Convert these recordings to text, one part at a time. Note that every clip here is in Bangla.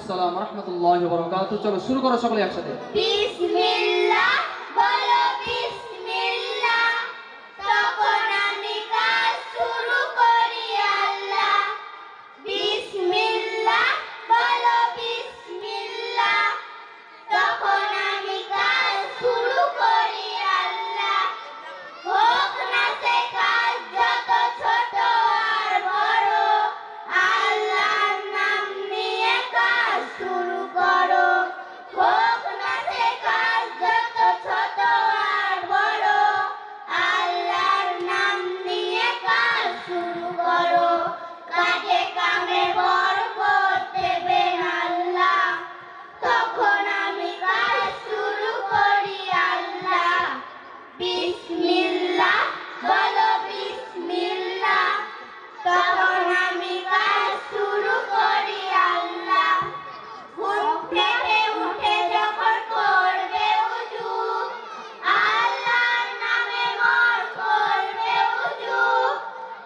আসসালাম ওয়া রাহমাতুল্লাহি ওয়া বারাকাতুহু। চলো শুরু করো সকলে একসাথে। বিসমিল্লাহ বলো বিসমিল্লাহ, তখন আমি কাজ শুরু করি আল্লাহ। বিসমিল্লাহ বলো বিসমিল্লাহ, তখন আমি কাজ শুরু করি আল্লাহ। হোক না সে কাজ যত ছোট আর বড়, আল্লাহর নাম নিয়ে কাজ শুরু করো। হোক না সে কাজ যত ছোট আর বড়, আল্লাহর নাম নিয়ে কাজ শুরু করো। কাজে কামে বরকত দেবেন আল্লাহ, তখন আমি কাজ শুরু করি আল্লাহ। বিসমিল্লাহ বলো বিসমিল্লাহ, তখন আমি কাজ শুরু করি আল্লাহ। ঘুম থেকে উঠে যখন করবে উযু, আল্লাহর নামে মন করবে উযু।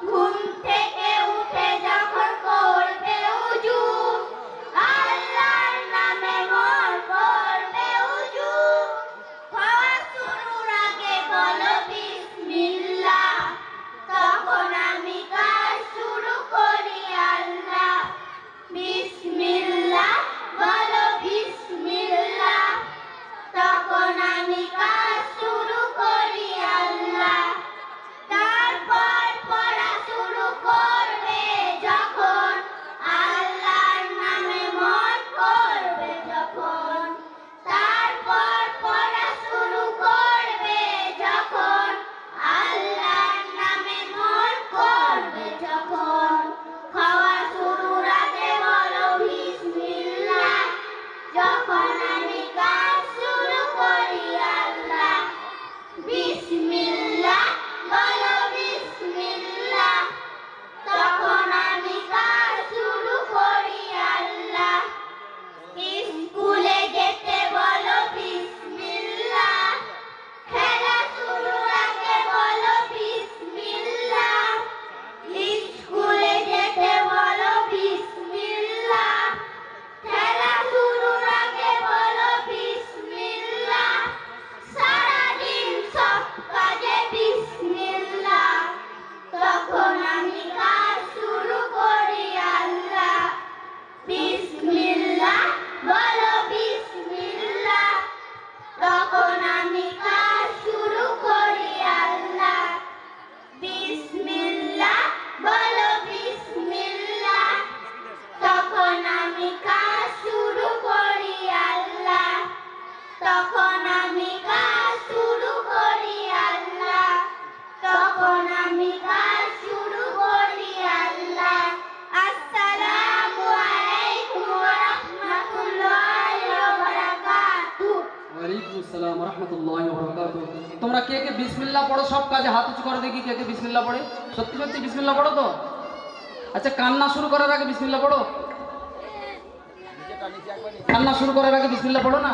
ঘুম থেকে উঠে যখন করবে উযু, আল্লাহর নামে মন করবে উযু। খাওয়া শুরুর আগে বলো বিসমিল্লাহ, তখন আমি কাজ শুরু করি আল্লাহ। বিসমিল্লাহ বলো বিসমিল্লাহ, তখন আমি কাজ শুরু করি আল্লাহ। তারপর পড়া শুরু করবে যখন, আল্লাহর নামে মন করবে যখন। তারপর পড়া শুরু করবে যখন, আল্লাহর নামে মন করবে যখন। খাওয়া শুরুর আগে বলো বিসমিল্লাহ, যখন আমি কাজ শুরু করি আল্লাহ। বিসমিল্লাহ বলো বিসমিল্লাহ, তখন আমি কাজ শুরু করি আল্লাহ। স্কুলে যেতে বলো বিসমিল্লাহ, খেলা শুরুর আগে বলো বিসমিল্লাহ। স্কুলে যেতে বলো বিসমিল্লাহ, খেলা শুরুর আগে বলো বিসমিল্লাহ। সারাদিন সব কাজে বিসমিল্লাহ, তখন আমি কাজ শুরু করি আল্লাহ। বিসমিল্লাহ বলো বিসমিল্লাহ, তখন আমি কাজ শুরু করি আল্লাহ। বিসমিল্লাহ বলো বিসমিল্লাহ, তখন আমি কাজ শুরু করি আল্লাহ। তখন আমি কাজ শুরু করি আল্লাহ। তখন আমি কাজ শুরু করি আল্লাহ। আসসালামু আলাইকুম ওয়া রাহমাতুল্লাহি ওয়া বারাকাতুহু। ওয়ালাইকুম আসসালাম ওয়া রাহমাতুল্লাহি ওয়া বারাকাতুহু। তোমরা কে কে বিসমিল্লাহ পড়ো? সব কাজে হাত উঁচু করে দেখি কে কে বিসমিল্লাহ পড়ে। সত্যি সত্যি বিসমিল্লাহ পড়ো তো? আচ্ছা, কান্না শুরু করার আগে বিসমিল্লাহ পড়ো? কান্না শুরু করার আগে বিসমিল্লাহ পড়ো না?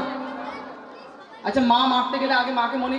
আচ্ছা, মা মারতে গেলে আগে মাকে মনে